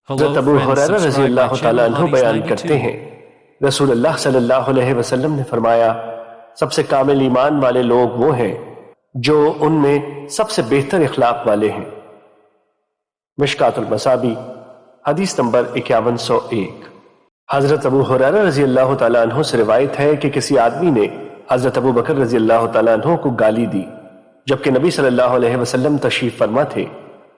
حضرت ابو ہریرہ رضی اللہ تعالیٰ عنہ بیان کرتے ہیں، رسول اللہ صلی اللہ علیہ وسلم نے فرمایا، سب سے کامل ایمان والے لوگ وہ ہیں جو ان میں سب سے بہتر اخلاق والے ہیں۔ مشکات المصابی حدیث نمبر 5101۔ حضرت ابو ہریرہ رضی اللہ تعالیٰ عنہ سے روایت ہے کہ کسی آدمی نے حضرت ابو بکر رضی اللہ تعالیٰ عنہ کو گالی دی جبکہ نبی صلی اللہ علیہ وسلم تشریف فرما تھے۔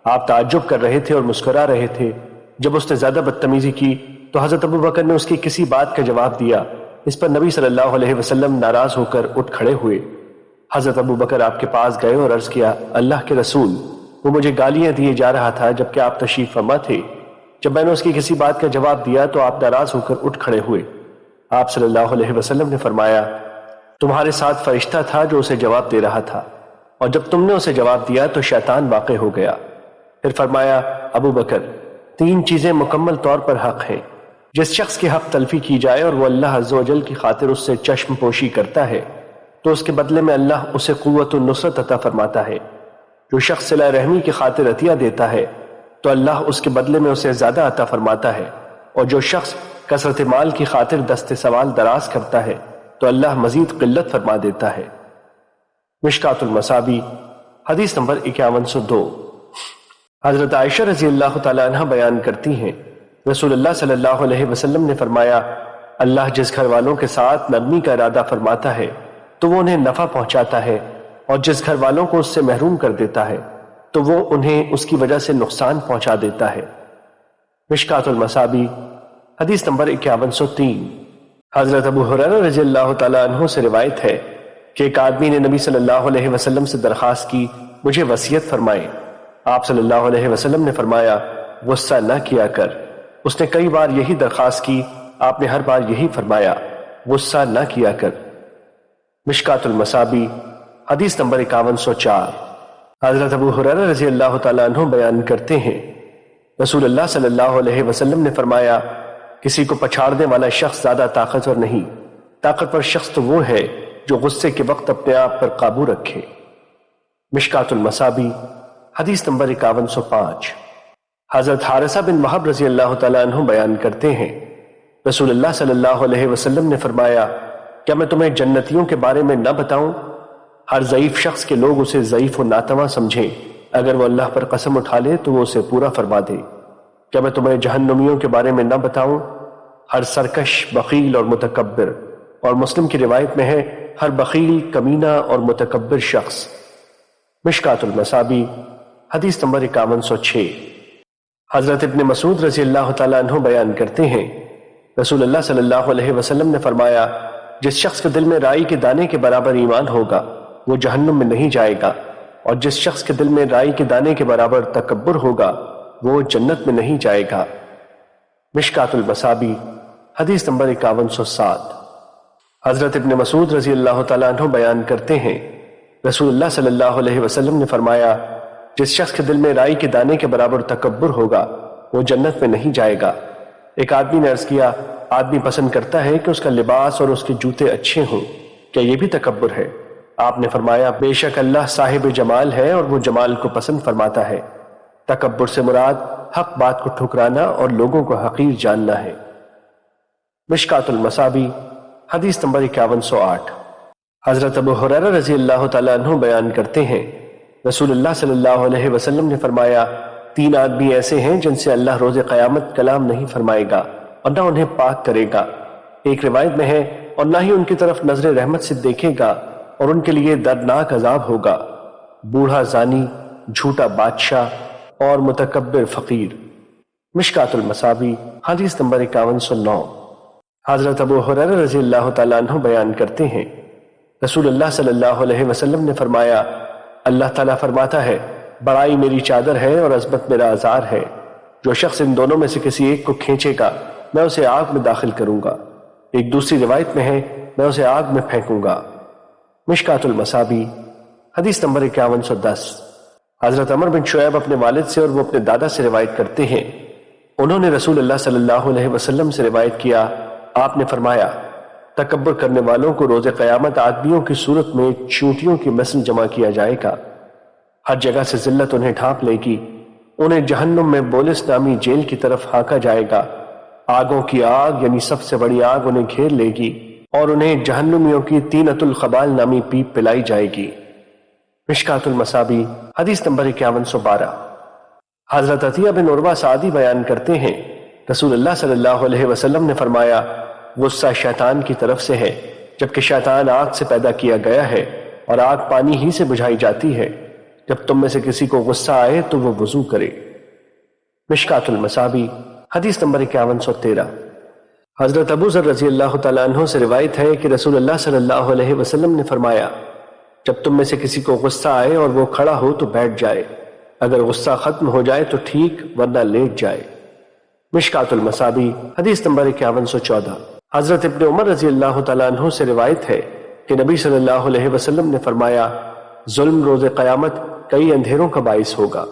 آپ تعجب کر رہے تھے اور مسکرا رہے تھے۔ جب اس نے زیادہ بدتمیزی کی تو حضرت ابو بکر نے اس کی کسی بات کا جواب دیا۔ اس پر نبی صلی اللہ علیہ وسلم ناراض ہو کر اٹھ کھڑے ہوئے۔ حضرت ابو بکر آپ کے پاس گئے اور عرض کیا، اللہ کے رسول، وہ مجھے گالیاں دیے جا رہا تھا جبکہ آپ تشریف فرما تھے۔ جب میں نے اس کی کسی بات کا جواب دیا تو آپ ناراض ہو کر اٹھ کھڑے ہوئے۔ آپ صلی اللہ علیہ وسلم نے فرمایا، تمہارے ساتھ فرشتہ تھا جو اسے جواب دے رہا تھا، اور جب تم نے اسے جواب دیا تو شیطان واقع ہو گیا۔ پھر فرمایا، ابو بکر، 3 چیزیں مکمل طور پر حق ہیں۔ جس شخص کی حق تلفی کی جائے اور وہ اللہ عز و جل کی خاطر اس سے چشم پوشی کرتا ہے تو اس کے بدلے میں اللہ اسے قوت و نصرت عطا فرماتا ہے۔ جو شخص صلہ رحمی کی خاطر عطیہ دیتا ہے تو اللہ اس کے بدلے میں اسے زیادہ عطا فرماتا ہے، اور جو شخص کثرت مال کی خاطر دست سوال دراز کرتا ہے تو اللہ مزید قلت فرما دیتا ہے۔ مشکات المصابی حدیث نمبر 5102۔ حضرت عائشہ رضی اللہ تعالیٰ عنہ بیان کرتی ہیں، رسول اللہ صلی اللہ علیہ وسلم نے فرمایا، اللہ جس گھر والوں کے ساتھ نرمی کا ارادہ فرماتا ہے تو وہ انہیں نفع پہنچاتا ہے، اور جس گھر والوں کو اس سے محروم کر دیتا ہے تو وہ انہیں اس کی وجہ سے نقصان پہنچا دیتا ہے۔ مشکات المصابی حدیث نمبر 5103۔ حضرت ابو ہریرہ رضی اللہ تعالیٰ عنہ سے روایت ہے کہ ایک آدمی نے نبی صلی اللہ علیہ وسلم سے درخواست کی، مجھے وصیت فرمائیں۔ آپ صلی اللہ علیہ وسلم نے فرمایا، غصہ نہ کیا کر۔ اس نے کئی بار یہی درخواست کی، آپ نے ہر بار یہی فرمایا، غصہ نہ کیا کر۔ مشکات المصابی حدیث نمبر 5104۔ حضرت ابو ہریرہ رضی اللہ تعالیٰ عنہ بیان کرتے ہیں، رسول اللہ صلی اللہ علیہ وسلم نے فرمایا، کسی کو پچھاڑنے والا شخص زیادہ طاقتور نہیں، طاقتور شخص تو وہ ہے جو غصے کے وقت اپنے آپ پر قابو رکھے۔ مشکات المصابی حدیث نمبر 5105۔ حضرت حارثہ بن وہب رضی اللہ تعالیٰ عنہ بیان کرتے ہیں، رسول اللہ صلی اللہ علیہ وسلم نے فرمایا، کیا میں تمہیں جنتیوں کے بارے میں نہ بتاؤں؟ ہر ضعیف شخص کے لوگ اسے ضعیف و ناتواں سمجھیں، اگر وہ اللہ پر قسم اٹھا لے تو وہ اسے پورا فرما دے۔ کیا میں تمہیں جہنمیوں کے بارے میں نہ بتاؤں؟ ہر سرکش، بخیل اور متکبر، اور مسلم کی روایت میں ہے، ہر بخیل، کمینہ اور متکبر شخص۔ مشکات المصابی حدیث نمبر 5106۔ حضرت ابن مسعود رضی اللہ تعالیٰ عنہ بیان کرتے ہیں، رسول اللہ صلی اللہ علیہ وسلم نے فرمایا، جس شخص کے دل میں رائی کے دانے کے برابر ایمان ہوگا وہ جہنم میں نہیں جائے گا، اور جس شخص کے دل میں رائی کے دانے کے برابر تکبر ہوگا وہ جنت میں نہیں جائے گا۔ مشکات المصابی حدیث نمبر 5107۔ حضرت ابن مسعود رضی اللہ تعالیٰ عنہ بیان کرتے ہیں، رسول اللہ صلی اللہ علیہ وسلم نے فرمایا، جس شخص کے دل میں رائی کے دانے کے برابر تکبر ہوگا وہ جنت میں نہیں جائے گا۔ ایک آدمی نے عرض کیا، آدمی پسند کرتا ہے کہ اس کا لباس اور اس کے جوتے اچھے ہوں، کیا یہ بھی تکبر ہے؟ آپ نے فرمایا، بے شک اللہ صاحب جمال ہے اور وہ جمال کو پسند فرماتا ہے۔ تکبر سے مراد حق بات کو ٹھکرانا اور لوگوں کو حقیر جاننا ہے۔ مشکات المصابی حدیث نمبر 5108۔ حضرت ابو ہریرہ رضی اللہ تعالیٰ عنہ بیان کرتے ہیں، رسول اللہ صلی اللہ علیہ وسلم نے فرمایا، 3 آدمی ایسے ہیں جن سے اللہ روز قیامت کلام نہیں فرمائے گا اور نہ انہیں پاک کرے گا۔ ایک روایت میں ہے، اور نہ ہی ان کی طرف نظر رحمت سے دیکھے گا، اور ان کے لیے دردناک عذاب ہوگا، بوڑھا زانی، جھوٹا بادشاہ اور متکبر فقیر۔ مشکات المصابی حدیث نمبر 5109۔ حضرت ابو ہریرہ رضی اللہ تعالیٰ عنہ بیان کرتے ہیں، رسول اللہ صلی اللہ علیہ وسلم نے فرمایا، اللہ تعالیٰ فرماتا ہے، بڑائی میری چادر ہے اور عظمت میرا ازار ہے، جو شخص ان دونوں میں سے کسی ایک کو کھینچے گا میں اسے آگ میں داخل کروں گا۔ ایک دوسری روایت میں ہے، میں اسے آگ میں پھینکوں گا۔ مشکات المصابی حدیث نمبر 5110۔ حضرت عمر بن شعیب اپنے والد سے اور وہ اپنے دادا سے روایت کرتے ہیں، انہوں نے رسول اللہ صلی اللہ علیہ وسلم سے روایت کیا، آپ نے فرمایا، تکبر کرنے والوں کو روز قیامت آدمیوں کی صورت میں چونٹیوں کی مثل جمع کیا جائے گا، ہر جگہ سے ذلت انہیں ڈھانپ لے گی، انہیں جہنم میں بولس نامی جیل کی طرف ہانکا جائے گا۔ آگوں کی آگ یعنی سب سے بڑی آگ انہیں گھیر لے گی اور انہیں جہنمیوں کی طینۃ الخبال نامی پیپ پلائی جائے گی۔ مشکات المصابیح حدیث نمبر 5112۔ حضرت عطیہ بن عروہ سعدی بیان کرتے ہیں، رسول اللہ صلی اللہ علیہ وسلم نے فرمایا، غصہ شیطان کی طرف سے ہے، جبکہ شیطان آگ سے پیدا کیا گیا ہے اور آگ پانی ہی سے بجھائی جاتی ہے۔ جب تم میں سے کسی کو غصہ آئے تو وہ وضو کرے۔ مشکات المصابیح حدیث نمبر 5113۔ حضرت ابو ذر رضی اللہ تعالیٰ عنہ سے روایت ہے کہ رسول اللہ صلی اللہ علیہ وسلم نے فرمایا، جب تم میں سے کسی کو غصہ آئے اور وہ کھڑا ہو تو بیٹھ جائے، اگر غصہ ختم ہو جائے تو ٹھیک ورنہ لیٹ جائے۔ مشکات المصابیح حدیث نمبر 5114۔ حضرت ابن عمر رضی اللہ تعالیٰ عنہ سے روایت ہے کہ نبی صلی اللہ علیہ وسلم نے فرمایا، ظلم روز قیامت کئی اندھیروں کا باعث ہوگا۔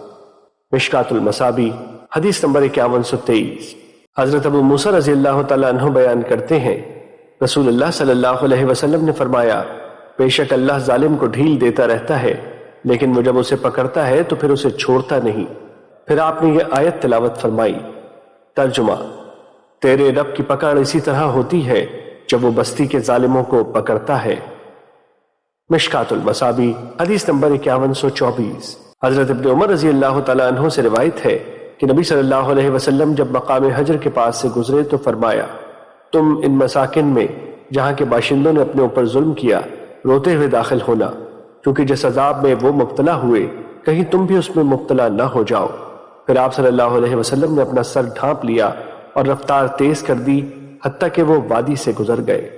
مشکات المصابیح حدیث نمبر 5123۔ حضرت ابو موسیٰ رضی اللہ تعالیٰ عنہ بیان کرتے ہیں، رسول اللہ صلی اللہ علیہ وسلم نے فرمایا، بے شک اللہ ظالم کو ڈھیل دیتا رہتا ہے، لیکن وہ جب اسے پکڑتا ہے تو پھر اسے چھوڑتا نہیں۔ پھر آپ نے یہ آیت تلاوت فرمائی۔ ترجمہ: تیرے رب کی پکڑ اسی طرح ہوتی ہے جب وہ بستی کے ظالموں کو پکڑتا ہے۔ مشکات المصابیح حدیث نمبر 5124۔ حضرت ابن عمر رضی اللہ تعالیٰ عنہ سے روایت ہے کہ نبی صلی اللہ علیہ وسلم جب مقام حجر کے پاس سے گزرے تو فرمایا، تم ان مساکن میں جہاں کے باشندوں نے اپنے اوپر ظلم کیا روتے ہوئے داخل ہونا، کیونکہ جس عذاب میں وہ مبتلا ہوئے کہیں تم بھی اس میں مبتلا نہ ہو جاؤ۔ پھر آپ صلی اللہ علیہ وسلم نے اپنا سر ڈھانپ لیا اور رفتار تیز کر دی حتیٰ کہ وہ وادی سے گزر گئے۔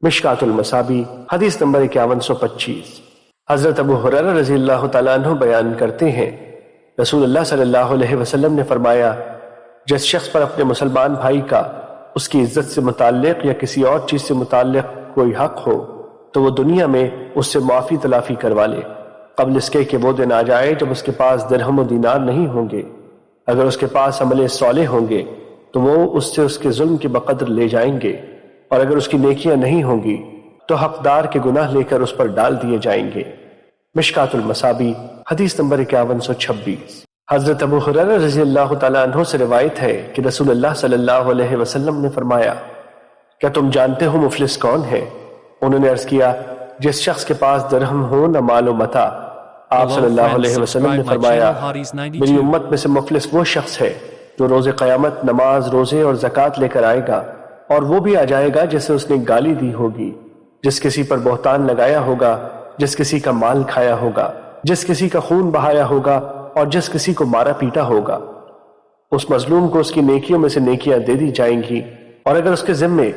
مشکات المصابیح حدیث نمبر 5125۔ حضرت ابو ہریرہ رضی اللہ تعالیٰ عنہ بیان کرتے ہیں، رسول اللہ صلی اللہ علیہ وسلم نے فرمایا، جس شخص پر اپنے مسلمان بھائی کا اس کی عزت سے متعلق یا کسی اور چیز سے متعلق کوئی حق ہو تو وہ دنیا میں اس سے معافی تلافی کروا لے، قبل اس کے کہ وہ دن آ جائے جب اس کے پاس درہم و دینار نہیں ہوں گے۔ اگر اس کے پاس عمل صالح ہوں گے تو وہ اس سے اس کے ظلم کے بقدر لے جائیں گے، اور اگر اس کی نیکیاں نہیں ہوں گی تو حقدار کے گناہ لے کر اس پر ڈال دیے جائیں گے۔ مشکات المصابیح حدیث نمبر 5126۔ حضرت ابو ہریرہ رضی اللہ تعالیٰ عنہ سے روایت ہے کہ رسول اللہ صلی اللہ علیہ وسلم نے فرمایا، کیا تم جانتے ہو مفلس کون ہے؟ انہوں نے عرض کیا، جس شخص کے پاس درہم ہو نہ مال و متاع۔ آپ صلی اللہ علیہ وسلم نے فرمایا، میری امت میں سے مفلس وہ شخص ہے جو روز قیامت نماز، روزے اور زکوٰۃ لے کر آئے گا، اور وہ بھی آ جائے گا جسے اس نے گالی دی ہوگی، جس کسی پر بہتان لگایا ہوگا، جس کسی کا مال کھایا ہوگا، جس کسی کا خون بہایا ہوگا اور جس کسی کو مارا پیٹا ہوگا۔ اس مظلوم کو اس کی نیکیوں میں سے نیکیاں دے دی جائیں گی، اور اگر اس کے ذمے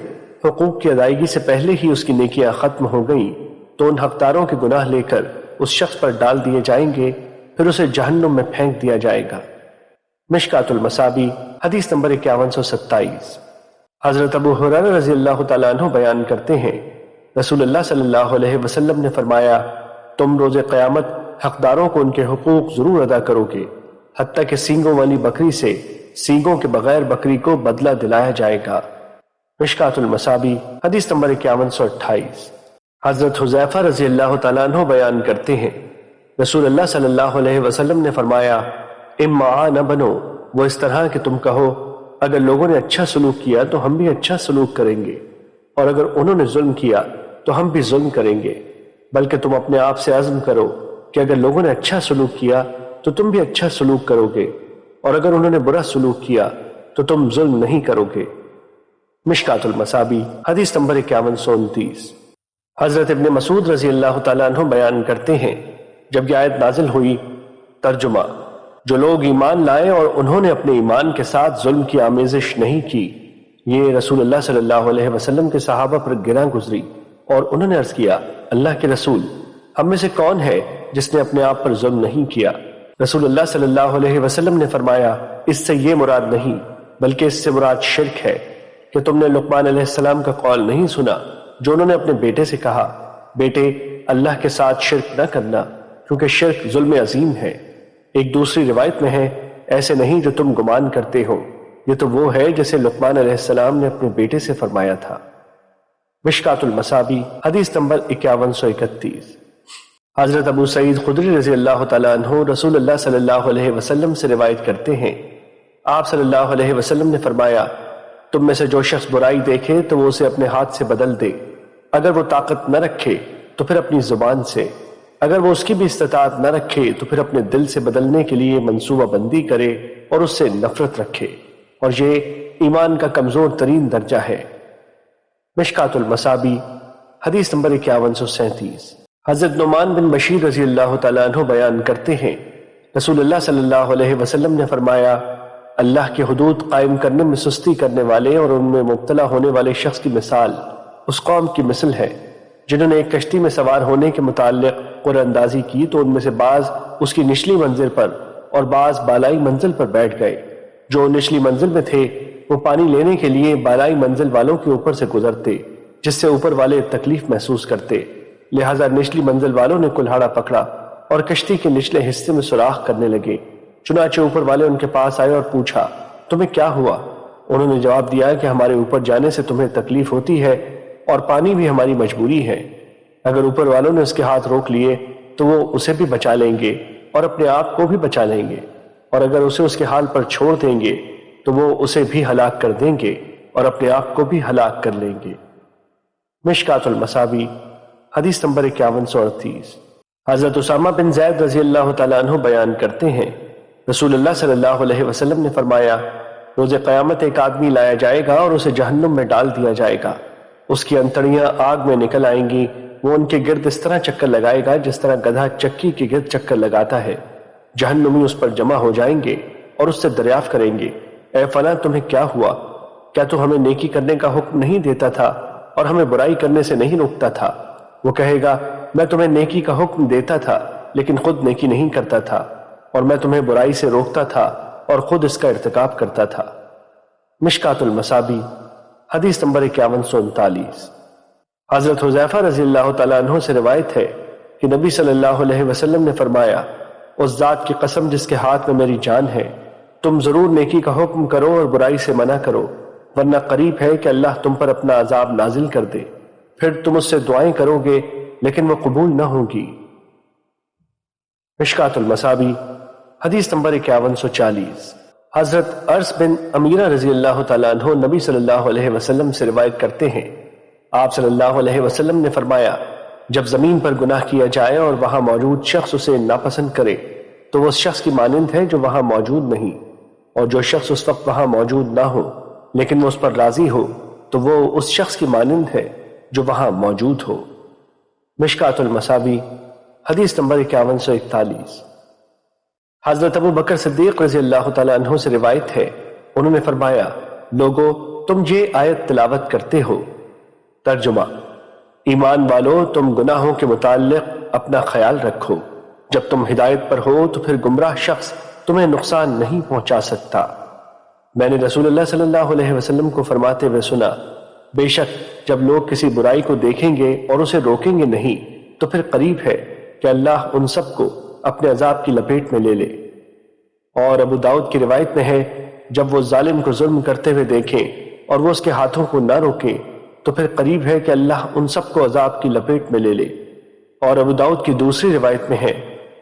حقوق کی ادائیگی سے پہلے ہی اس کی نیکیاں ختم ہو گئیں تو ان حقداروں کے گناہ لے کر اس شخص پر ڈال دیے جائیں گے، پھر اسے جہنم میں پھینک دیا جائے گا۔ مشکات المصابیح حدیث نمبر 5127۔ حضرت ابو ہریرہ رضی اللہ تعالیٰ عنہ بیان کرتے ہیں، رسول اللہ صلی اللہ علیہ وسلم نے فرمایا، تم روز قیامت حقداروں کو ان کے حقوق ضرور ادا کرو گے، حتیٰ کہ سینگوں والی بکری سے سینگوں کے بغیر بکری کو بدلہ دلایا جائے گا۔ مشکات المصابیح حدیث نمبر 5128۔ حضرت حذیفہ رضی اللہ تعالیٰ عنہ بیان کرتے ہیں، رسول اللہ صلی اللہ علیہ وسلم نے فرمایا، امعاء نہ بنو، وہ اس طرح کہ تم کہو، اگر لوگوں نے اچھا سلوک کیا تو ہم بھی اچھا سلوک کریں گے، اور اگر انہوں نے ظلم کیا تو ہم بھی ظلم کریں گے، بلکہ تم اپنے آپ سے عزم کرو کہ اگر لوگوں نے اچھا سلوک کیا تو تم بھی اچھا سلوک کرو گے، اور اگر انہوں نے برا سلوک کیا تو تم ظلم نہیں کرو گے۔ مشکات المصابیح حدیث نمبر 5129۔ حضرت ابن مسعود رضی اللہ تعالیٰ عنہ بیان کرتے ہیں، جب یہ آیت نازل ہوئی، ترجمہ: جو لوگ ایمان لائے اور انہوں نے اپنے ایمان کے ساتھ ظلم کی آمیزش نہیں کی، یہ رسول اللہ صلی اللہ علیہ وسلم کے صحابہ پر گراں گزری، اور انہوں نے عرض کیا، اللہ کے رسول، ہم میں سے کون ہے جس نے اپنے آپ پر ظلم نہیں کیا؟ رسول اللہ صلی اللہ علیہ وسلم نے فرمایا، اس سے یہ مراد نہیں بلکہ اس سے مراد شرک ہے، کہ تم نے لقمان علیہ السلام کا قول نہیں سنا جو انہوں نے اپنے بیٹے سے کہا، بیٹے اللہ کے ساتھ شرک نہ کرنا، کیونکہ شرک ظلم عظیم ہے۔ ایک دوسری روایت میں ہے، ایسے نہیں جو تم گمان کرتے ہو، یہ تو وہ ہے جسے لقمان علیہ السلام نے اپنے بیٹے سے فرمایا تھا۔ مشکات المصابیح حدیث نمبر 5131۔ حضرت ابو سعید خدری رضی اللہ تعالیٰ عنہ رسول اللہ صلی اللہ علیہ وسلم سے روایت کرتے ہیں، آپ صلی اللہ علیہ وسلم نے فرمایا، تم میں سے جو شخص برائی دیکھے تو وہ اسے اپنے ہاتھ سے بدل دے، اگر وہ طاقت نہ رکھے تو پھر اپنی زبان سے، اگر وہ اس کی بھی استطاعت نہ رکھے تو پھر اپنے دل سے بدلنے کے لیے منصوبہ بندی کرے اور اس سے نفرت رکھے، اور یہ ایمان کا کمزور ترین درجہ ہے۔ مشکات المصابی حدیث نمبر 5137۔ حضرت نعمان بن بشیر رضی اللہ تعالیٰ عنہ بیان کرتے ہیں، رسول اللہ صلی اللہ علیہ وسلم نے فرمایا، اللہ کی حدود قائم کرنے میں سستی کرنے والے اور ان میں مبتلا ہونے والے شخص کی مثال اس قوم کی مثل ہے جنہوں نے ایک کشتی میں سوار ہونے کے متعلق قرعہ اندازی کی تو ان میں سے بعض اس کی نچلی منزل پر اور بعض بالائی منزل پر بیٹھ گئے۔ جو نچلی منزل میں تھے وہ پانی لینے کے لیے بالائی منزل والوں کے اوپر سے گزرتے، جس سے اوپر والے تکلیف محسوس کرتے، لہٰذا نچلی منزل والوں نے کلہاڑا پکڑا اور کشتی کے نچلے حصے میں سوراخ کرنے لگے۔ چنانچہ اوپر والے ان کے پاس آئے اور پوچھا، تمہیں کیا ہوا؟ انہوں نے جواب دیا کہ ہمارے اوپر جانے سے تمہیں تکلیف ہوتی ہے اور پانی بھی ہماری مجبوری ہے۔ اگر اوپر والوں نے اس کے ہاتھ روک لیے تو وہ اسے بھی بچا لیں گے اور اپنے آپ کو بھی بچا لیں گے، اور اگر اسے اس کے حال پر چھوڑ دیں گے تو وہ اسے بھی ہلاک کر دیں گے اور اپنے آپ کو بھی ہلاک کر لیں گے۔ مشکات المصابی حدیث نمبر 5138۔ حضرت اسامہ بن زید رضی اللہ تعالیٰ عنہ بیان کرتے ہیں، رسول اللہ صلی اللہ علیہ وسلم نے فرمایا، روز قیامت ایک آدمی لایا جائے گا اور اسے جہنم میں ڈال دیا جائے گا، اس کی انتڑیاں آگ میں نکل آئیں گی، وہ ان کے گرد اس طرح چکر لگائے گا جس طرح گدھا چکی کے گرد چکر لگاتا ہے۔ جہنمی اس پر جمع ہو جائیں گے اور اس سے دریافت کریں گے، اے فلاں تمہیں کیا ہوا؟ کیا تو ہمیں نیکی کرنے کا حکم نہیں دیتا تھا اور ہمیں برائی کرنے سے نہیں روکتا تھا؟ وہ کہے گا، میں تمہیں نیکی کا حکم دیتا تھا لیکن خود نیکی نہیں کرتا تھا، اور میں تمہیں برائی سے روکتا تھا اور خود اس کا ارتکاب کرتا تھا۔ مشکات المصابی حدیث نمبر 5139۔ حضرت حذیفہ رضی اللہ تعالیٰ عنہ سے روایت ہے کہ نبی صلی اللہ علیہ وسلم نے فرمایا، اس ذات کی قسم جس کے ہاتھ میں میری جان ہے، تم ضرور نیکی کا حکم کرو اور برائی سے منع کرو، ورنہ قریب ہے کہ اللہ تم پر اپنا عذاب نازل کر دے، پھر تم اس سے دعائیں کرو گے لیکن وہ قبول نہ ہوں گی۔ مشکات المصابی حدیث نمبر 5140۔ حضرت ارس بن امیرہ رضی اللہ تعالیٰ عنہ نبی صلی اللہ علیہ وسلم سے روایت کرتے ہیں، آپ صلی اللہ علیہ وسلم نے فرمایا، جب زمین پر گناہ کیا جائے اور وہاں موجود شخص اسے ناپسند کرے تو وہ اس شخص کی مانند ہے جو وہاں موجود نہیں، اور جو شخص اس وقت وہاں موجود نہ ہو لیکن وہ اس پر راضی ہو تو وہ اس شخص کی مانند ہے جو وہاں موجود ہو۔ مشکات المصابی حدیث نمبر 5141۔ حضرت ابو بکر صدیق رضی اللہ تعالیٰ عنہ سے روایت ہے، انہوں نے فرمایا، لوگو تم یہ آیت تلاوت کرتے ہو۔ ترجمہ، ایمان والو تم گناہوں کے متعلق اپنا خیال رکھو، جب تم ہدایت پر ہو تو پھر گمراہ شخص تمہیں نقصان نہیں پہنچا سکتا۔ میں نے رسول اللہ صلی اللہ علیہ وسلم کو فرماتے ہوئے سنا، بے شک جب لوگ کسی برائی کو دیکھیں گے اور اسے روکیں گے نہیں تو پھر قریب ہے کہ اللہ ان سب کو اپنے عذاب کی لپیٹ میں لے لے۔ اور ابو داؤد کی روایت میں ہے، جب وہ ظالم کو ظلم کرتے ہوئے دیکھیں اور وہ اس کے ہاتھوں کو نہ روکیں تو پھر قریب ہے کہ اللہ ان سب کو عذاب کی لپیٹ میں لے لے۔ اور ابو داؤد کی دوسری روایت میں ہے،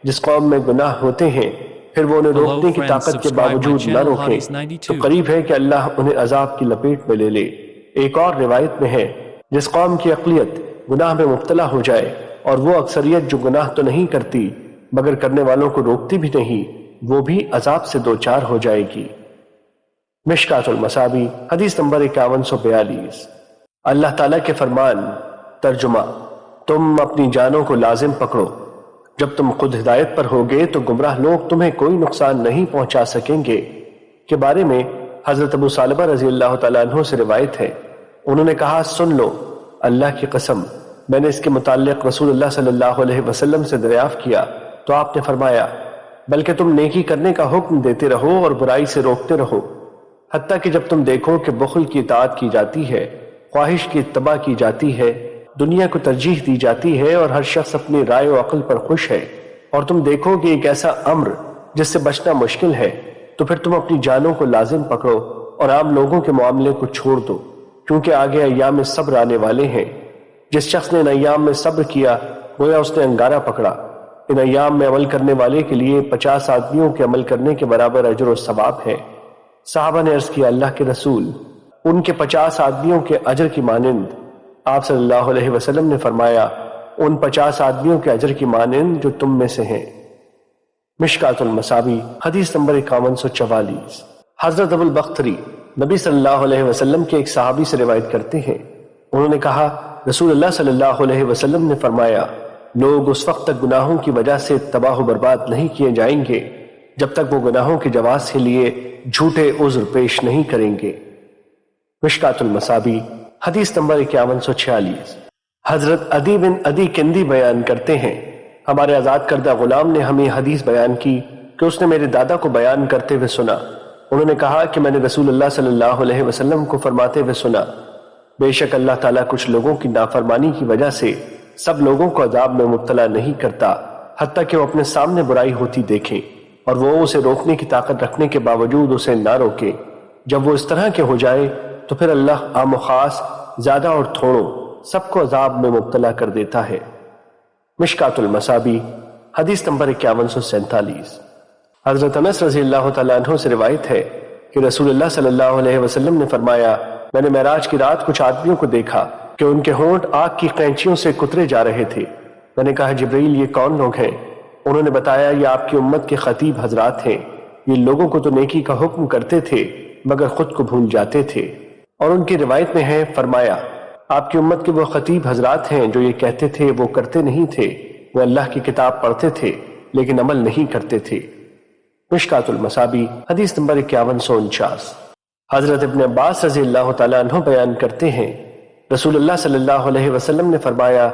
جس قوم میں گناہ ہوتے ہیں پھر وہ انہیں روکنے کی طاقت کے باوجود نہ روکیں تو قریب ہے کہ اللہ انہیں عذاب کی لپیٹ میں لے لے۔ ایک اور روایت میں ہے، جس قوم کی اقلیت گناہ میں مبتلا ہو جائے اور وہ اکثریت جو گناہ تو نہیں کرتی مگر کرنے والوں کو روکتی بھی نہیں، وہ بھی عذاب سے دوچار ہو جائے گی۔ مشکات المصابی حدیث نمبر 5142۔ اللہ تعالیٰ کے فرمان۔ ترجمہ، تم اپنی جانوں کو لازم پکڑو، جب تم خود ہدایت پر ہوگے تو گمراہ لوگ تمہیں کوئی نقصان نہیں پہنچا سکیں گے کے بارے میں حضرت ابو ثعلبہ رضی اللہ تعالیٰ عنہ سے روایت ہے، انہوں نے کہا، سن لو، اللہ کی قسم میں نے اس کے متعلق رسول اللہ صلی اللہ علیہ وسلم سے دریافت کیا تو آپ نے فرمایا، بلکہ تم نیکی کرنے کا حکم دیتے رہو اور برائی سے روکتے رہو، حتیٰ کہ جب تم دیکھو کہ بخل کی اطاعت کی جاتی ہے، خواہش کی اتباع کی جاتی ہے، دنیا کو ترجیح دی جاتی ہے اور ہر شخص اپنی رائے و عقل پر خوش ہے، اور تم دیکھو کہ ایک ایسا امر جس سے بچنا مشکل ہے، تو پھر تم اپنی جانوں کو لازم پکڑو اور عام لوگوں کے معاملے کو چھوڑ دو، کیونکہ آگے ایام صبر آنے والے ہیں۔ جس شخص نے ان ایام میں صبر کیا گویا اس نے انگارہ پکڑا، ان ایام میں عمل کرنے والے کے لیے 50 آدمیوں کے عمل کرنے کے برابر اجر و ثواب ہے۔ صحابہ نے عرض کیا اللہ کے رسول، ان کے 50 آدمیوں کے اجر کی مانند؟ آپ صلی اللہ علیہ وسلم نے فرمایا ان 50 آدمیوں کے اجر کی مانند جو تم میں سے ہیں۔ مشکات المصابیح حدیث نمبر 5144۔ حضرت ابو البختری نبی صلی اللہ علیہ وسلم کے ایک صحابی سے روایت کرتے ہیں، انہوں نے کہا رسول اللہ صلی اللہ علیہ وسلم نے فرمایا لوگ اس وقت تک گناہوں کی وجہ سے تباہ و برباد نہیں کیے جائیں گے جب تک وہ گناہوں کے جواز کے لیے جھوٹے عذر پیش نہیں کریں گے۔ مشکات المصابیح حدیث نمبر 5146۔ حضرت عدی بن عدی کندی بیان کرتے ہیں ہمارے آزاد کردہ غلام نے ہمیں حدیث بیان کی کہ اس نے میرے دادا کو بیان کرتے ہوئے سنا۔ انہوں نے کہا کہ میں نے رسول اللہ صلی اللہ علیہ وسلم کو فرماتے ہوئے سنا بے شک اللہ تعالیٰ کچھ لوگوں کی نافرمانی کی وجہ سے سب لوگوں کو عذاب میں مبتلا نہیں کرتا حتیٰ کہ وہ اپنے سامنے برائی ہوتی دیکھیں اور وہ اسے روکنے کی طاقت رکھنے کے باوجود اسے نہ روکے۔ جب وہ اس طرح کے ہو جائے تو پھر اللہ عام و خاص، زیادہ اور تھوڑوں سب کو عذاب میں مبتلا کر دیتا ہے۔ مشکات المصابیح حدیث نمبر 5147۔ حضرت انس رضی اللہ تعالیٰ عنہ سے روایت ہے کہ رسول اللہ صلی اللہ علیہ وسلم نے فرمایا میں نے معراج کی رات کچھ آدمیوں کو دیکھا کہ ان کے ہونٹ آگ کی قینچیوں سے کترے جا رہے تھے۔ میں نے کہا جبرائیل یہ کون لوگ ہیں؟ انہوں نے بتایا یہ آپ کی امت کے خطیب حضرات ہیں، یہ لوگوں کو تو نیکی کا حکم کرتے تھے مگر خود کو بھول جاتے تھے۔ اور ان کی روایت میں ہے فرمایا آپ کی امت کے وہ خطیب حضرات ہیں جو یہ کہتے تھے وہ کرتے نہیں تھے، وہ اللہ کی کتاب پڑھتے تھے لیکن عمل نہیں کرتے تھے۔ مشکات المصابیح حدیث نمبر 5149۔ حضرت ابن عباس رضی اللہ تعالیٰ عنہ بیان کرتے ہیں رسول اللہ صلی اللہ علیہ وسلم نے فرمایا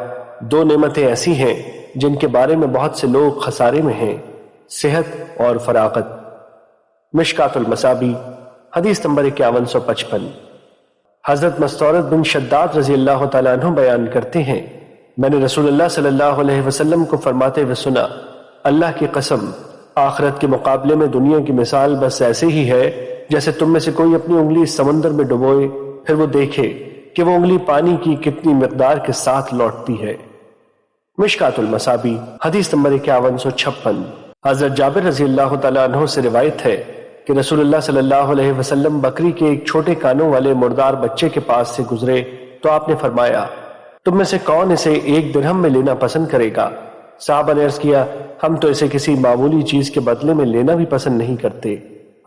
دو نعمتیں ایسی ہیں جن کے بارے میں بہت سے لوگ خسارے میں ہیں، صحت اور فراغت۔ مشکات المصابیح حدیث نمبر 5155۔ حضرت مستورد بن شداد رضی اللہ تعالیٰ عنہ بیان کرتے ہیں میں نے رسول اللہ صلی اللہ علیہ وسلم کو فرماتے ہوئے سنا اللہ کی قسم آخرت کے مقابلے میں دنیا کی مثال بس ایسے ہی ہے جیسے تم میں سے کوئی اپنی انگلی سمندر میں ڈبوئے پھر وہ دیکھے کہ وہ انگلی پانی کی کتنی مقدار کے ساتھ لوٹتی ہے۔ مشکات المصابیح حدیث نمبر 5156۔ حضرت جابر رضی اللہ تعالیٰ عنہ سے روایت ہے کہ رسول اللہ صلی اللہ علیہ وسلم بکری کے ایک چھوٹے کانوں والے مردار بچے کے پاس سے گزرے تو آپ نے فرمایا تم میں سے کون اسے 1 درہم میں لینا پسند کرے گا؟ صحابہ نے عرض کیا ہم تو اسے کسی معمولی چیز کے بدلے میں لینا بھی پسند نہیں کرتے۔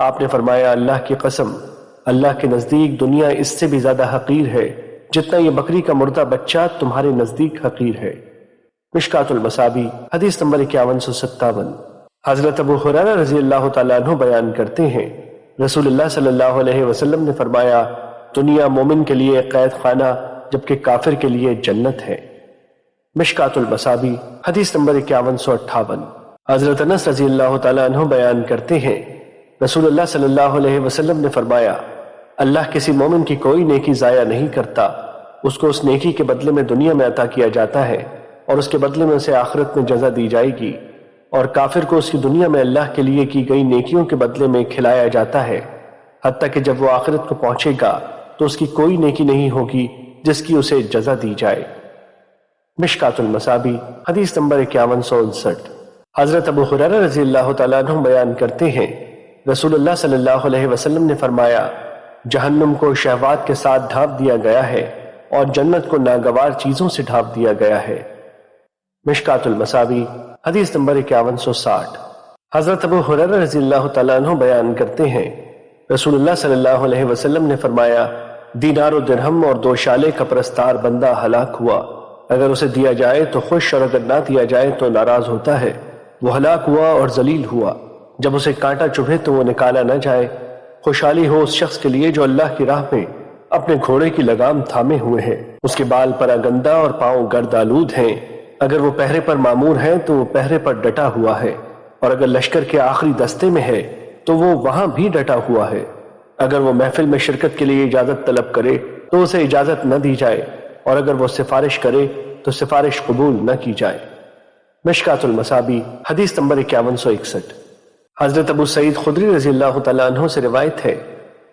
آپ نے فرمایا اللہ کی قسم اللہ کے نزدیک دنیا اس سے بھی زیادہ حقیر ہے جتنا یہ بکری کا مردہ بچہ تمہارے نزدیک حقیر ہے۔ مشکات المصابیح حدیث نمبر 5157۔ حضرت ابو ہریرہ رضی اللہ تعالیٰ عنہ بیان کرتے ہیں رسول اللہ صلی اللہ علیہ وسلم نے فرمایا دنیا مومن کے لیے قید خانہ جبکہ کافر کے لیے جنت ہے۔ مشکات المصابیح حدیث نمبر 5158۔ حضرت انس رضی اللہ تعالیٰ عنہ بیان کرتے ہیں رسول اللہ صلی اللہ علیہ وسلم نے فرمایا اللہ کسی مومن کی کوئی نیکی ضائع نہیں کرتا، اس کو اس نیکی کے بدلے میں دنیا میں عطا کیا جاتا ہے اور اس کے بدلے میں اسے آخرت میں جزا دی جائے گی، اور کافر کو اس کی دنیا میں اللہ کے لیے کی گئی نیکیوں کے بدلے میں کھلایا جاتا ہے، حتیٰ کہ جب وہ آخرت کو پہنچے گا تو اس کی کوئی نیکی نہیں ہوگی جس کی اسے جزا دی جائے۔ مشکات المصابیح حدیث نمبر 5159۔ حضرت ابو ہریرہ رضی اللہ تعالیٰ عنہ بیان کرتے ہیں رسول اللہ صلی اللہ علیہ وسلم نے فرمایا جہنم کو شہوات کے ساتھ ڈھانپ دیا گیا ہے اور جنت کو ناگوار چیزوں سے ڈھانپ دیا گیا ہے۔ مشکات المصابیح حدیث نمبر 5160۔ حضرت ابو ہریرہ رضی اللہ تعالیٰ عنہ بیان کرتے ہیں رسول اللہ صلی اللہ علیہ وسلم نے فرمایا دینار و درہم اور 2 شالے کا پرستار بندہ ہلاک ہوا، اگر اسے دیا جائے تو خوش اور اگر نہ دیا جائے تو ناراض ہوتا ہے، وہ ہلاک ہوا اور ذلیل ہوا، جب اسے کانٹا چبھے تو وہ نکالا نہ جائے۔ خوشحالی ہو اس شخص کے لیے جو اللہ کی راہ میں اپنے گھوڑے کی لگام تھامے ہوئے ہیں، اس کے بال پراگندہ اور پاؤں گرد آلود ہیں، اگر وہ پہرے پر مامور ہے تو وہ پہرے پر ڈٹا ہوا ہے، اور اگر لشکر کے آخری دستے میں ہے تو وہ وہاں بھی ڈٹا ہوا ہے، اگر وہ محفل میں شرکت کے لیے اجازت طلب کرے تو اسے اجازت نہ دی جائے، اور اگر وہ سفارش کرے تو سفارش قبول نہ کی جائے۔ مشکات المصابیح حدیث نمبر 5161۔ حضرت ابو سعید خدری رضی اللہ تعالیٰ عنہ سے روایت ہے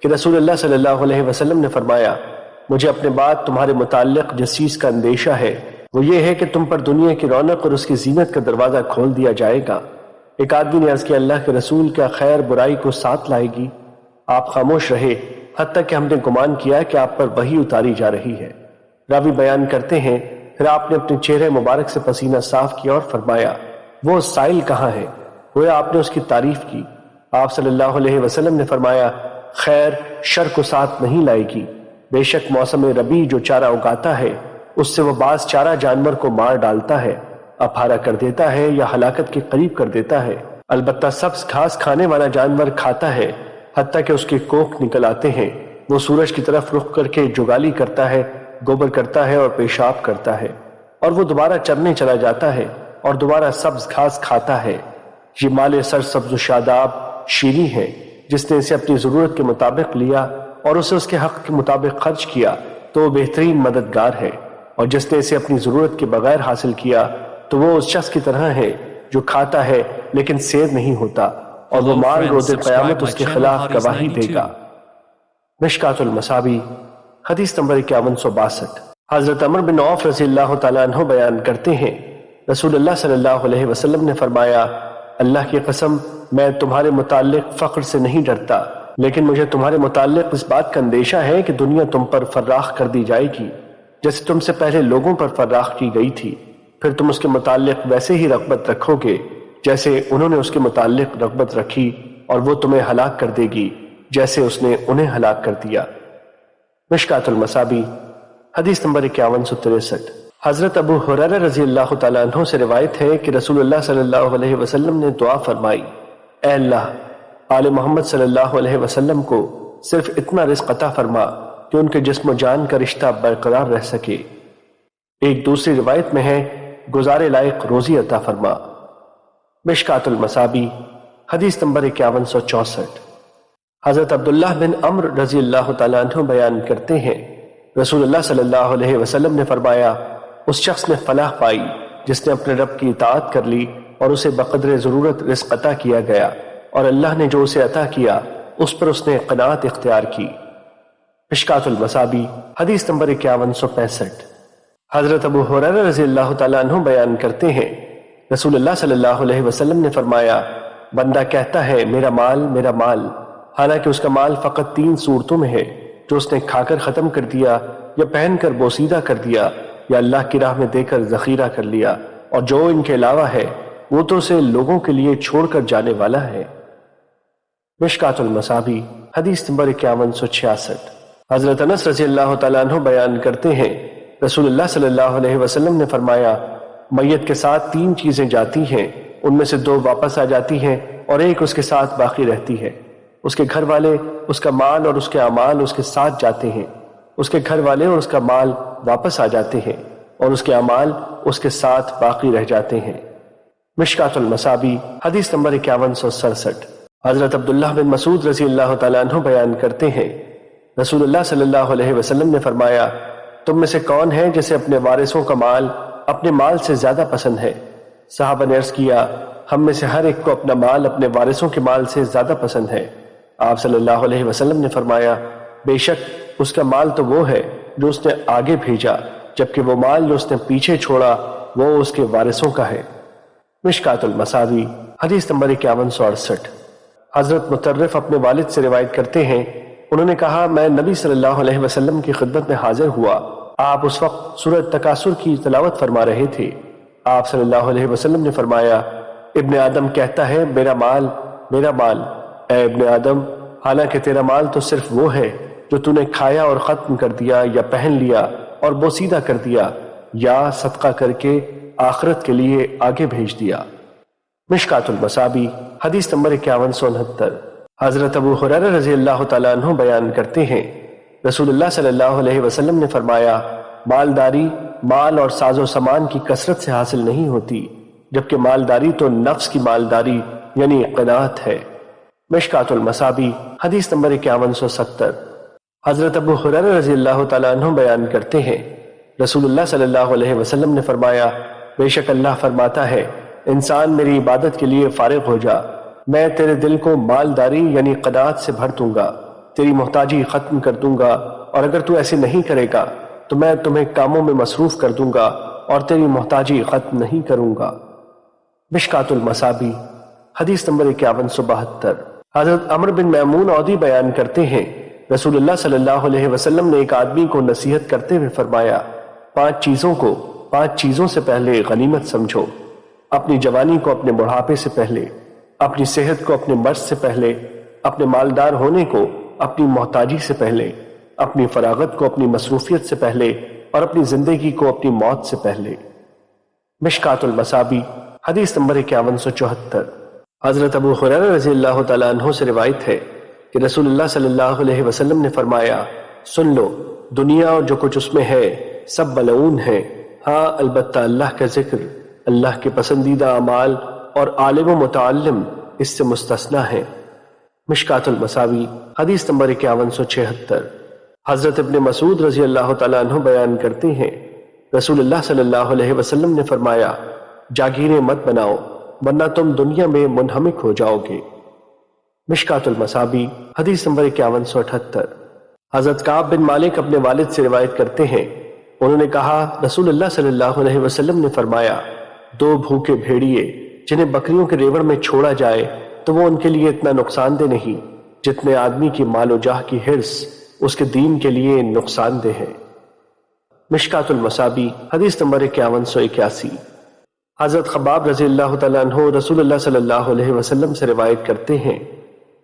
کہ رسول اللہ صلی اللہ علیہ وسلم نے فرمایا مجھے اپنے بعد تمہارے متعلق جس چیز کا اندیشہ ہے وہ یہ ہے کہ تم پر دنیا کی رونق اور اس کی زینت کا دروازہ کھول دیا جائے گا۔ ایک آدمی نے عرض کیا، اللہ کے رسول، کیا خیر برائی کو ساتھ لائے گی؟ آپ خاموش رہے حتیٰ کہ ہم نے گمان کیا کہ آپ پر وحی اتاری جا رہی ہے۔ راوی بیان کرتے ہیں، پھر آپ نے اپنے چہرے مبارک سے پسینہ صاف کیا اور فرمایا، وہ سائل کہاں ہے؟ گویا آپ نے اس کی تعریف کی۔ آپ صلی اللہ علیہ وسلم نے فرمایا، خیر شر کو ساتھ نہیں لائے گی۔ بے شک موسم ربیع جو چارہ اگاتا ہے اس سے وہ بعض چارہ جانور کو مار ڈالتا ہے، اپہارا کر دیتا ہے یا ہلاکت کے قریب کر دیتا ہے۔ البتہ سبز گھاس کھانے والا جانور کھاتا ہے حتیٰ کہ اس کے کوکھ نکل آتے ہیں۔ وہ سورج کی طرف رخ کر کے جگالی کرتا ہے، گوبر کرتا ہے اور پیشاب کرتا ہے، اور وہ دوبارہ چرنے چلا جاتا ہے اور دوبارہ سبز گھاس کھاتا ہے۔ یہ مال سرسبز و شاداب شیریں ہے، جس نے اسے اپنی ضرورت کے مطابق لیا اور اسے اس کے حق کے مطابق خرچ کیا تو وہ بہترین مددگار ہے، اور جس نے اسے اپنی ضرورت کے بغیر حاصل کیا تو وہ اس شخص کی طرح ہے جو کھاتا ہے لیکن سیر نہیں ہوتا، اور وہ مال روز قیامت اس کے خلاف گواہی دے گا۔ مشکات المصابیح حدیث نمبر 5162۔ حضرت عمر بن عوف رضی اللہ تعالیٰ عنہ بیان کرتے ہیں، رسول اللہ صلی اللہ علیہ وسلم نے فرمایا، اللہ کی قسم میں تمہارے متعلق فقر سے نہیں ڈرتا، لیکن مجھے تمہارے متعلق اس بات کا اندیشہ ہے کہ دنیا تم پر فراخ کر دی جائے گی جیسے تم سے پہلے لوگوں پر فراخ کی گئی تھی، پھر تم اس کے متعلق ویسے ہی رغبت رکھو گے جیسے انہوں نے اس کے متعلق رغبت رکھی، اور وہ تمہیں ہلاک کر دے گی جیسے اس نے انہیں ہلاک کر دیا۔ مشکات المصابیح حدیث نمبر 5163۔ حضرت ابو ہریرہ رضی اللہ تعالیٰ عنہ سے روایت ہے کہ رسول اللہ صلی اللہ علیہ وسلم نے دعا فرمائی، اے اللہ، آل محمد صلی اللہ علیہ وسلم کو صرف اتنا رزق عطا فرما کہ ان کے جسم و جان کا رشتہ برقرار رہ سکے۔ ایک دوسری روایت میں ہے، گزارے لائق روزی عطا فرما۔ مشکات المصابیح حدیث نمبر 5164۔ حضرت عبداللہ بن عمرو رضی اللہ تعالیٰ عنہ بیان کرتے ہیں، رسول اللہ صلی اللہ علیہ وسلم نے فرمایا، اس شخص نے فلاح پائی جس نے اپنے رب کی اطاعت کر لی اور اسے بقدر ضرورت رزق عطا کیا گیا، اور اللہ نے جو اسے عطا کیا اس پر اس نے قناعت اختیار کی۔ مشکات المصابیح حدیث نمبر 5165۔ حضرت ابو ہریرہ رضی اللہ تعالیٰ عنہ بیان کرتے ہیں، رسول اللہ صلی اللہ علیہ وسلم نے فرمایا، بندہ کہتا ہے میرا مال، حالانکہ اس کا مال فقط 3 صورتوں میں ہے، جو اس نے کھا کر ختم کر دیا، یا پہن کر بوسیدہ کر دیا، یا اللہ کی راہ میں دے کر ذخیرہ کر لیا، اور جو ان کے علاوہ ہے وہ تو اسے لوگوں کے لیے چھوڑ کر جانے والا ہے۔ مشکات المصابیح حدیث نمبر 5166۔ حضرت انس رضی اللہ تعالیٰ عنہ بیان کرتے ہیں، رسول اللہ صلی اللہ علیہ وسلم نے فرمایا، میت کے ساتھ 3 چیزیں جاتی ہیں، ان میں سے 2 واپس آ جاتی ہیں اور ایک اس کے ساتھ باقی رہتی ہے۔ اس کے گھر والے، اس کا مال اور اس کے اعمال اس کے ساتھ جاتے ہیں، اس کے گھر والے اور اس کا مال واپس آ جاتے ہیں، اور اس کے اعمال اس کے ساتھ باقی رہ جاتے ہیں۔ مشکات المصابیح حدیث نمبر 5167۔ حضرت عبداللہ بن مسعود رضی اللہ تعالیٰ عنہ بیان کرتے ہیں، رسول اللہ صلی اللہ علیہ وسلم نے فرمایا، تم میں سے کون ہے جسے اپنے وارثوں کا مال اپنے مال سے زیادہ پسند ہے؟ صحابہ نے عرض کیا، ہم میں سے ہر ایک کو اپنا مال اپنے وارثوں کے مال سے زیادہ پسند ہے۔ آپ صلی اللہ علیہ وسلم نے فرمایا، بے شک اس کا مال تو وہ ہے جو اس نے آگے بھیجا، جبکہ وہ مال جو اس نے پیچھے چھوڑا وہ اس کے وارثوں کا ہے۔ مشکات المصابیح حدیث نمبر 5168۔ حضرت مطرف اپنے والد سے روایت کرتے ہیں، انہوں نے کہا، میں نبی صلی اللہ علیہ وسلم کی خدمت میں حاضر ہوا، آپ اس وقت سورہ تکاثر کی تلاوت فرما رہے تھے۔ آپ صلی اللہ علیہ وسلم نے فرمایا، ابن آدم کہتا ہے میرا مال، اے ابن آدم، حالانکہ تیرا مال تو صرف وہ ہے جو تو نے کھایا اور ختم کر دیا، یا پہن لیا اور بوسیدہ کر دیا، یا صدقہ کر کے آخرت کے لیے آگے بھیج دیا۔ مشکات المصابیح حدیث نمبر 5169۔ حضرت ابو ہریرہ رضی اللہ تعالیٰ عنہ بیان کرتے ہیں، رسول اللہ صلی اللہ علیہ وسلم نے فرمایا، مالداری مال اور ساز و سامان کی کثرت سے حاصل نہیں ہوتی، جبکہ مالداری تو نفس کی مالداری یعنی قناعت ہے۔ مشکات المصابیح حدیث نمبر 5170۔ حضرت ابو ہریرہ رضی اللہ تعالیٰ عنہ بیان کرتے ہیں، رسول اللہ صلی اللہ علیہ وسلم نے فرمایا، بے شک اللہ فرماتا ہے، انسان میری عبادت کے لیے فارغ ہو جا، میں تیرے دل کو مالداری یعنی قناعت سے بھر دوں گا، تیری محتاجی ختم کر دوں گا، اور اگر تو ایسے نہیں کرے گا تو میں تمہیں کاموں میں مصروف کر دوں گا اور تیری محتاجی ختم نہیں کروں گا۔ مشکات المصابی حدیث نمبر 5172۔ حضرت عمر بن میمون عودی بیان کرتے ہیں رسول اللہ صلی اللہ علیہ وسلم نے ایک آدمی کو نصیحت کرتے ہوئے فرمایا، 5 چیزوں سے پہلے غنیمت سمجھو، اپنی جوانی کو اپنے بڑھاپے سے پہلے، اپنی صحت کو اپنے مرض سے پہلے، اپنے مالدار ہونے کو اپنی محتاجی سے پہلے، اپنی فراغت کو اپنی مصروفیت سے پہلے، اور اپنی زندگی کو اپنی موت سے پہلے۔ مشکات المصابی حدیث نمبر 5174۔ حضرت ابو ہریرہ رضی اللہ تعالیٰ عنہ سے روایت ہے کہ رسول اللہ صلی اللہ علیہ وسلم نے فرمایا، سن لو، دنیا اور جو کچھ اس میں ہے سب ملعون ہے، ہاں البتہ اللہ کا ذکر، اللہ کے پسندیدہ اعمال اور عالم و متعلم اس سے مستثنیٰ ہیں۔ مشکات المصابی حدیث نمبر 5176۔ حضرت ابن مسعود رضی اللہ تعالیٰ عنہ بیان کرتے ہیں رسول اللہ صلی اللہ علیہ وسلم نے فرمایا، جاگیریں مت بناؤ ورنہ تم دنیا میں منہمک ہو جاؤ گے۔ مشکات المصابی حدیث نمبر 5178۔ حضرت کعب بن مالک اپنے والد سے روایت کرتے ہیں، انہوں نے کہا رسول اللہ صلی اللہ علیہ وسلم نے فرمایا، 2 بھوکے بھیڑیے جنہیں بکریوں کے ریوڑ میں چھوڑا جائے تو وہ ان کے لیے اتنا نقصان دہ نہیں جتنے آدمی کی مال و جاہ کی حرص اس کے دین کے لیے نقصان دہ ہے۔ مشکات المصابی حدیث نمبر 5181۔ حضرت خباب رضی اللہ تعالیٰ عنہ رسول اللہ صلی اللہ علیہ وسلم سے روایت کرتے ہیں،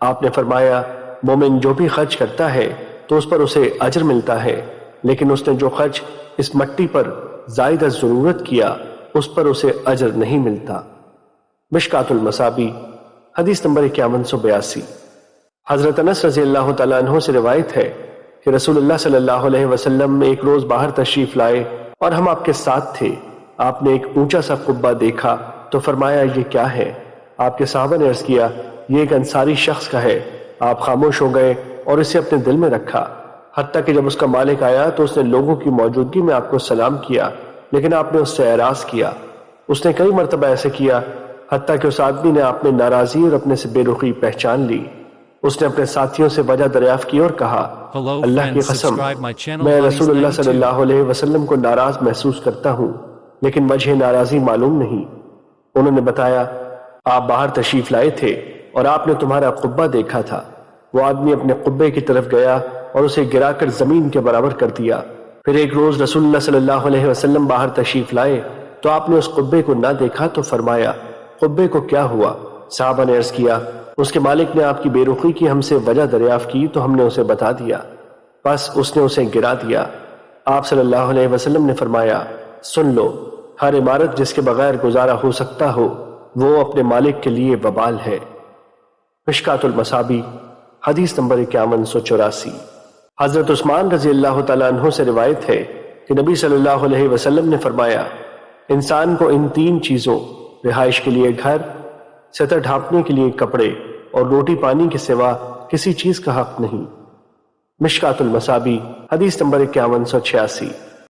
آپ نے فرمایا، مومن جو بھی خرچ کرتا ہے تو اس پر اسے اجر ملتا ہے، لیکن اس نے جو خرچ اس مٹی پر زائد از ضرورت کیا اس پر اسے اجر نہیں ملتا۔ مشکات المصابی حدیث نمبر 5182۔ حضرت انس رضی اللہ تعالیٰ عنہ سے روایت ہے کہ رسول اللہ صلی اللہ علیہ وسلم ایک روز باہر تشریف لائے اور ہم آپ کے ساتھ تھے۔ آپ نے ایک اونچا سا قبہ دیکھا تو فرمایا، یہ کیا ہے؟ آپ کے صحابہ نے عرض کیا، یہ ایک انصاری شخص کا ہے۔ آپ خاموش ہو گئے اور اسے اپنے دل میں رکھا، حتیٰ کہ جب اس کا مالک آیا تو اس نے لوگوں کی موجودگی میں آپ کو سلام کیا، لیکن آپ نے اس سے اعراض کیا۔ اس نے کئی مرتبہ ایسے کیا حتیٰ کہ اس آدمی نے آپ میں ناراضی اور اپنے سے بے رخی پہچان لی۔ اس نے اپنے ساتھیوں سے وجہ دریافت کی اور کہا، اللہ کی قسم، میں رسول اللہ صلی اللہ علیہ وسلم کو ناراض محسوس کرتا ہوں، لیکن وجہ ناراضی معلوم نہیں۔ انہوں نے بتایا، آپ باہر تشریف لائے تھے اور آپ نے تمہارا قبہ دیکھا تھا۔ وہ آدمی اپنے قبے کی طرف گیا اور اسے گرا کر زمین کے برابر کر دیا۔ پھر ایک روز رسول اللہ صلی اللہ علیہ وسلم باہر تشریف لائے تو آپ نے اس قبے کو نہ دیکھا تو فرمایا، قبے کو کیا ہوا؟ صحابہ نے عرض کیا، اس کے مالک نے آپ کی بے رخی کی ہم سے وجہ دریافت کی تو ہم نے اسے بتا دیا، بس اس نے اسے گرا دیا۔ آپ صلی اللہ علیہ وسلم نے فرمایا، سن لو، ہر عمارت جس کے بغیر گزارا ہو سکتا ہو وہ اپنے مالک کے لیے وبال ہے۔ مشکات المصابی حدیث نمبر 5184۔ حضرت عثمان رضی اللہ تعالیٰ عنہ سے روایت ہے کہ نبی صلی اللہ علیہ وسلم نے فرمایا، انسان کو ان 3 چیزوں، رہائش کے لیے گھر، سطر ڈھانپنے کے لیے کپڑے اور روٹی پانی کے سوا کسی چیز کا حق نہیں۔ مشکات المصابی حدیث نمبر 5186۔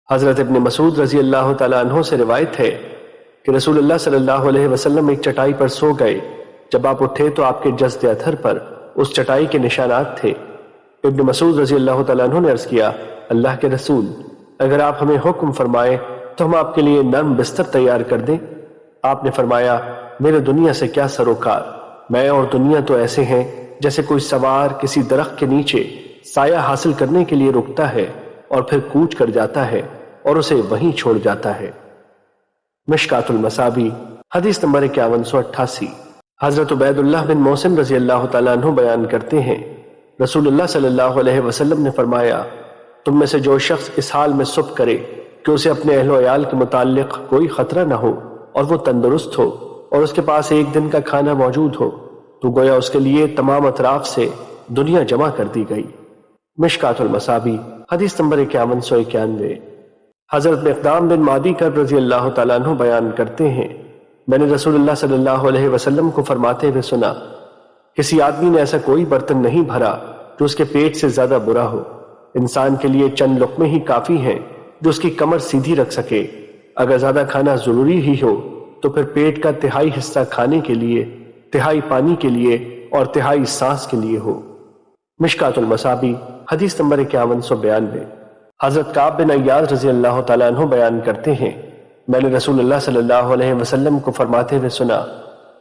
حضرت ابن مسعود رضی اللہ تعالیٰ عنہ سے روایت ہے کہ رسول اللہ صلی اللہ علیہ وسلم ایک چٹائی پر سو گئے، جب آپ اٹھے تو آپ کے جسد اتھر پر اس چٹائی کے نشانات تھے۔ ابن مسعود رضی اللہ تعالیٰ عنہ نے عرض کیا، اللہ کے رسول، اگر آپ ہمیں حکم فرمائیں تو ہم آپ کے لیے نرم بستر تیار کر دیں۔ آپ نے فرمایا، میرے دنیا سے کیا سروکار، میں اور دنیا تو ایسے ہیں جیسے کوئی سوار کسی درخت کے نیچے سایہ حاصل کرنے کے لیے رکتا ہے اور پھر کوچ کر جاتا ہے اور اسے وہیں چھوڑ جاتا ہے۔ مشکات المصابی حدیث نمبر 5188۔ حضرت عبید اللہ بن محسن رضی اللہ تعالیٰ عنہ بیان کرتے ہیں، رسول اللہ صلی اللہ علیہ وسلم نے فرمایا، تم میں سے جو شخص اس حال میں صبح کرے کہ اسے اپنے اہل و عیال کے متعلق کوئی خطرہ نہ ہو اور وہ تندرست ہو اور اس کے پاس ایک دن کا کھانا موجود ہو، تو گویا اس کے لیے تمام اطراف سے دنیا جمع کر دی گئی۔ مشکات المصابی حدیث نمبر 5191۔ حضرت مقدام بن معدی کرب رضی اللہ تعالیٰ عنہ بیان کرتے ہیں، میں نے رسول اللہ صلی اللہ علیہ وسلم کو فرماتے ہوئے سنا، کسی آدمی نے ایسا کوئی برتن نہیں بھرا جو اس کے پیٹ سے زیادہ برا ہو۔ انسان کے لیے چند لقمے ہی کافی ہیں جو اس کی کمر سیدھی رکھ سکے۔ اگر زیادہ کھانا ضروری ہی ہو تو پھر پیٹ کا 1/3 حصہ کھانے کے لیے، 1/3 پانی کے لیے اور 1/3 سانس کے لیے ہو۔ مشکات المصابی حدیث نمبر 5192۔ حضرت کعب بن ایاز رضی اللہ تعالیٰ عنہ بیان کرتے ہیں، میں نے رسول اللہ صلی اللہ علیہ وسلم کو فرماتے ہوئے سنا،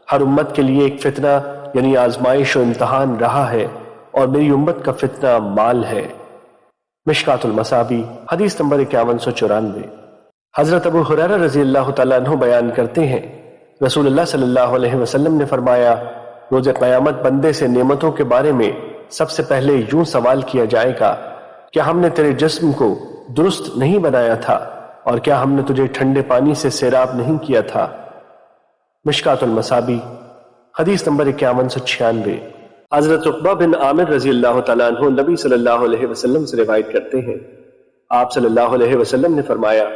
ہر امت کے لیے ایک فتنہ یعنی آزمائش و امتحان رہا ہے، اور میری امت کا فتنہ مال ہے۔ مشکات المصابیح حدیث نمبر 5194۔ حضرت ابو ہریرہ رضی اللہ تعالیٰ عنہ بیان کرتے ہیں، رسول اللہ صلی اللہ علیہ وسلم نے فرمایا، روز قیامت بندے سے نعمتوں کے بارے میں سب سے پہلے یوں سوال کیا جائے گا، کیا ہم نے تیرے جسم کو درست نہیں بنایا تھا، اور کیا ہم نے تجھے ٹھنڈے پانی سے سیراب نہیں کیا تھا؟ مشکات المصابیح حدیث نمبر 5196۔ حضرت عقبہ بن عامر رضی اللہ تعالیٰ عنہ نبی صلی اللہ علیہ وسلم سے روایت کرتے ہیں، آپ صلی اللہ علیہ وسلم نے فرمایا،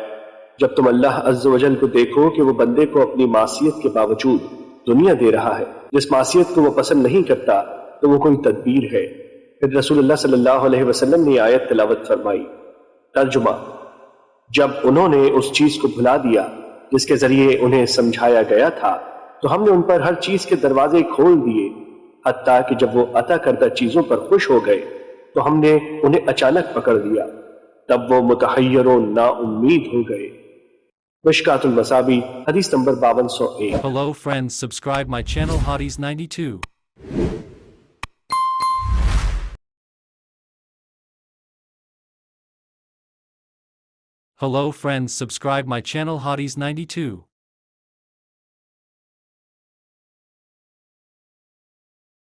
جب تم اللہ عز و جل کو دیکھو کہ وہ بندے کو اپنی معصیت کے باوجود دنیا دے رہا ہے، جس معصیت کو وہ پسند نہیں کرتا، تو وہ کوئی تدبیر ہے۔ پھر رسول اللہ صلی اللہ علیہ وسلم نے آیت تلاوت فرمائی۔ ترجمہ: جب انہوں نے اس چیز کو بھلا دیا جس کے ذریعے انہیں سمجھایا گیا تھا، تو ہم نے ان پر ہر چیز کے دروازے کھول دیے، حتیٰ کہ جب وہ عطا کردہ چیزوں پر خوش ہو گئے تو ہم نے انہیں اچانک پکڑ لیا، تب وہ متحیر و نا امید ہو گئے۔ مشکات المصابیح حدیث number 5201۔ Hello friends, subscribe my channel Hotties 92. Hello friends, subscribe my channel Hotties 92.